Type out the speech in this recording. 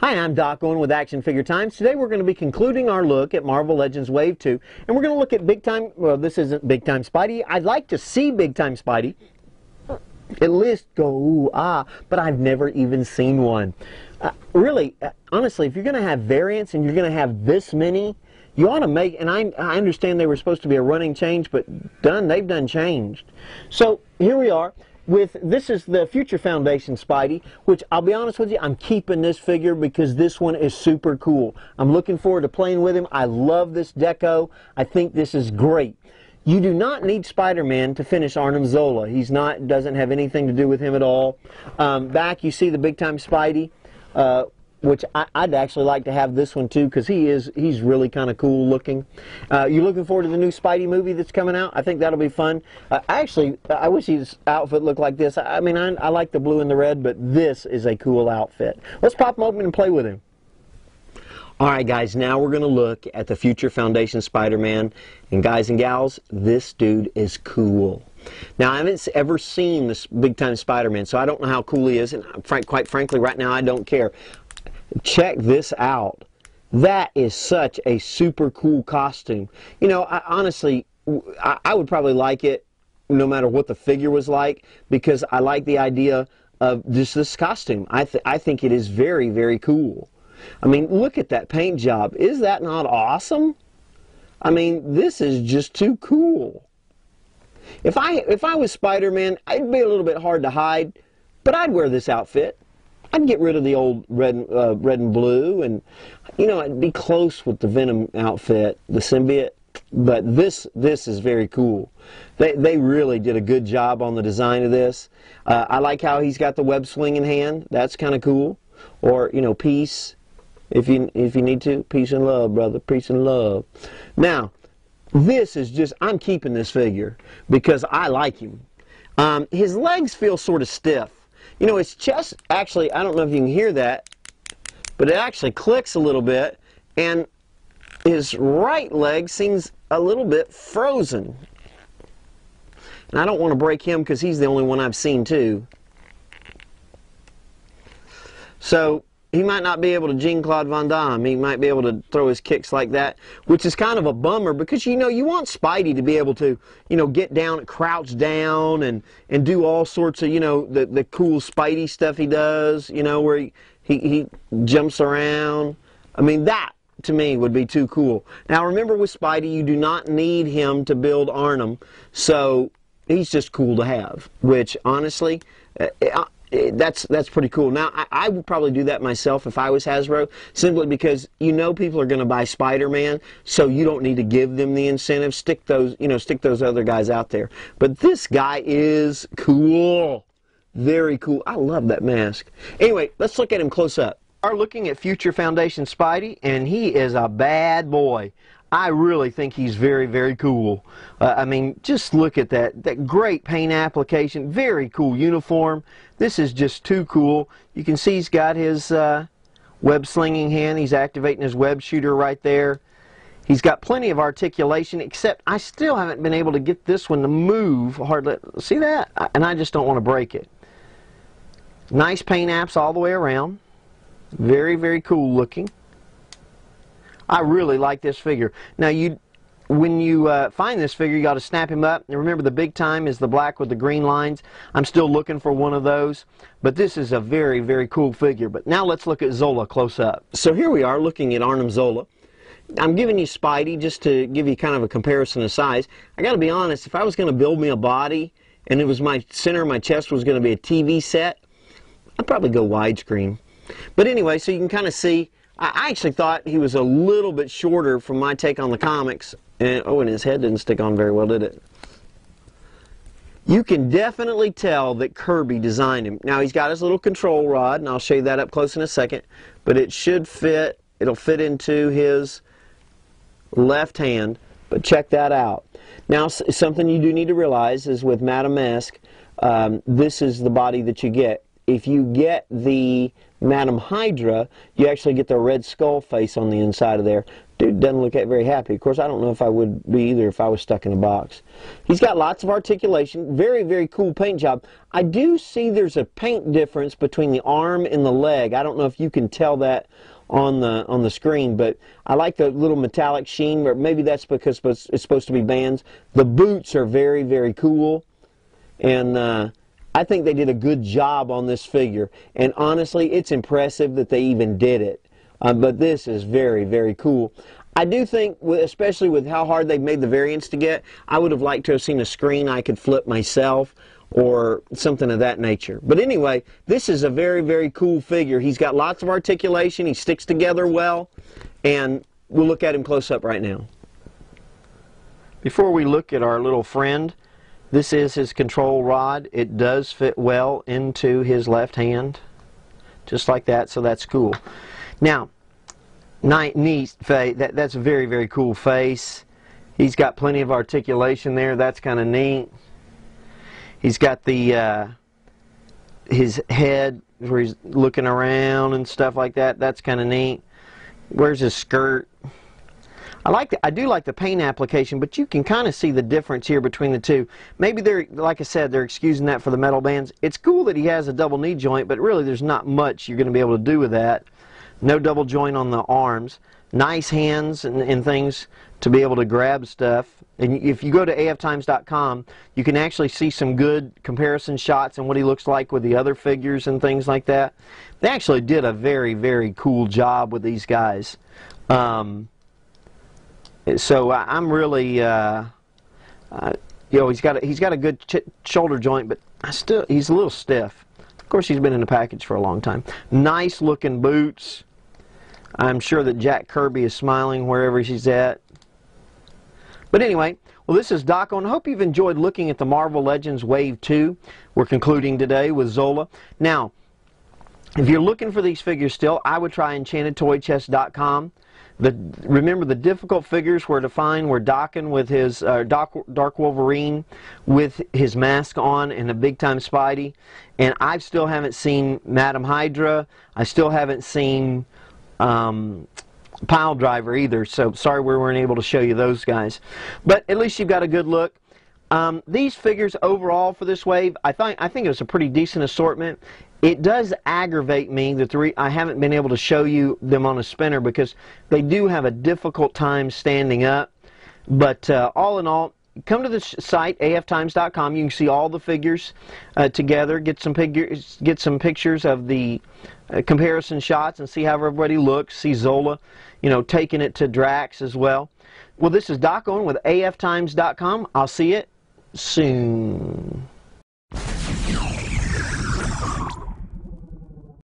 Hi, I'm Doc Owen with Action Figure Times. Today we're going to be concluding our look at Marvel Legends Wave 2. And we're going to look at Big Time, well, this isn't Big Time Spidey. I'd like to see Big Time Spidey. At least go, ooh, ah, but I've never even seen one. Really, honestly, if you're going to have variants and you're going to have this many, you ought to make, and I understand they were supposed to be a running change, but they've done changed. So here we are. This is the Future Foundation Spidey, which I'll be honest with you, I'm keeping this figure because this one is super cool. I'm looking forward to playing with him. I love this deco. I think this is great. You do not need Spider-Man to finish Armin Zola. Doesn't have anything to do with him at all. Back you see the Big Time Spidey, which I'd actually like to have this one too because he's really kind of cool looking. You looking forward to the new Spidey movie that's coming out? I think that'll be fun. I wish his outfit looked like this. I mean, I like the blue and the red, but this is a cool outfit. Let's pop him open and play with him. Alright guys, now we're going to look at the Future Foundation Spider-Man. And guys and gals, this dude is cool. Now, I haven't ever seen this Big Time Spider-Man, so I don't know how cool he is. And quite frankly, right now, I don't care. Check this out. That is such a super cool costume. You know, honestly, I would probably like it no matter what the figure was like because I like the idea of just this costume. I think it is very, very cool. I mean, look at that paint job. Is that not awesome? I mean, this is just too cool. If I was Spider-Man, I'd be a little bit hard to hide, but I'd wear this outfit. I'd get rid of the old red and blue, and you know, I'd be close with the Venom outfit, the symbiote. But this is very cool. They really did a good job on the design of this. I like how he's got the web swinging hand. That's kind of cool. Or you know, peace. If you need to, peace and love, brother, peace and love. Now, this is just, I'm keeping this figure because I like him. His legs feel sort of stiff. You know, his chest, actually, I don't know if you can hear that, but it actually clicks a little bit, and his right leg seems a little bit frozen. And I don't want to break him because he's the only one I've seen too. So, he might not be able to Jean-Claude Van Damme. He might be able to throw his kicks like that, which is kind of a bummer because, you know, you want Spidey to be able to, you know, get down, crouch down and do all sorts of, you know, the cool Spidey stuff he does, you know, where he jumps around. I mean, that, to me, would be too cool. Now, remember with Spidey, you do not need him to build Arnim, so he's just cool to have, which, honestly, that's pretty cool. Now, I would probably do that myself if I was Hasbro, simply because you know people are going to buy Spider-Man, so you don't need to give them the incentive. Stick those other guys out there. But this guy is cool. Very cool. I love that mask. Anyway, let's look at him close up. We're looking at Future Foundation Spidey, and he is a bad boy. I really think he's very, very cool. I mean, just look at that great paint application. Very cool uniform. This is just too cool. You can see he's got his web slinging hand. He's activating his web shooter right there. He's got plenty of articulation, except I still haven't been able to get this one to move hardly. See that? And I just don't want to break it. Nice paint apps all the way around. Very, very cool looking. I really like this figure. Now, when you find this figure, you got to snap him up. And remember, the Big Time is the black with the green lines. I'm still looking for one of those. But this is a very, very cool figure. But now let's look at Zola close up. So here we are looking at Armin Zola. I'm giving you Spidey just to give you kind of a comparison of size. I got to be honest, if I was going to build me a body and it was my center of my chest was going to be a TV set, I'd probably go widescreen. But anyway, so you can kind of see, I actually thought he was a little bit shorter from my take on the comics. And, oh, and his head didn't stick on very well, did it? You can definitely tell that Kirby designed him. Now, he's got his little control rod, and I'll show you that up close in a second. But it should fit, it'll fit into his left hand. But check that out. Now, something you do need to realize is with Madame Mask, this is the body that you get. If you get the Madam Hydra, you actually get the Red Skull face on the inside of there. Dude doesn't look very happy. Of course, I don't know if I would be either if I was stuck in a box. He's got lots of articulation. Very, very cool paint job. I do see there's a paint difference between the arm and the leg. I don't know if you can tell that on the screen, but I like the little metallic sheen, or maybe that's because it's supposed to be bands. The boots are very, very cool, and I think they did a good job on this figure. And honestly, it's impressive that they even did it. But this is very, very cool. I do think, especially with how hard they've made the variants to get, I would have liked to have seen a screen I could flip myself or something of that nature. But anyway, this is a very, very cool figure. He's got lots of articulation. He sticks together well. And we'll look at him close up right now. Before we look at our little friend, this is his control rod. It does fit well into his left hand, just like that, so that's cool. Now, neat face. That's a very, very cool face. He's got plenty of articulation there. That's kind of neat. He's got the his head where he's looking around and stuff like that. That's kind of neat. Where's his skirt? I do like the paint application, but you can kind of see the difference here between the two. Maybe they're, like I said, they're excusing that for the metal bands. It's cool that he has a double knee joint, but really there's not much you're going to be able to do with that. No double joint on the arms. Nice hands and things to be able to grab stuff. And if you go to aftimes.com, you can actually see some good comparison shots and what he looks like with the other figures and things like that. They actually did a very, very cool job with these guys. So I'm really, you know, he's got a good shoulder joint, but he's a little stiff. Of course, he's been in the package for a long time. Nice looking boots. I'm sure that Jack Kirby is smiling wherever he's at. But anyway, well, this is Doco, and I hope you've enjoyed looking at the Marvel Legends Wave 2. We're concluding today with Zola. Now, if you're looking for these figures still, I would try EnchantedToyChest.com. Remember, the difficult figures were to find were Dokken with his Dark Wolverine with his mask on and a Big Time Spidey. And I still haven't seen Madam Hydra. I still haven't seen Pile Driver either. So sorry we weren't able to show you those guys. But at least you've got a good look. These figures overall for this wave, I think it was a pretty decent assortment. It does aggravate me that I haven't been able to show you them on a spinner because they do have a difficult time standing up. But all in all, come to the site, aftimes.com. You can see all the figures together, get some pictures of the comparison shots and see how everybody looks. See Zola, you know, taking it to Drax as well. Well, this is Doc Owen with aftimes.com. I'll see you soon.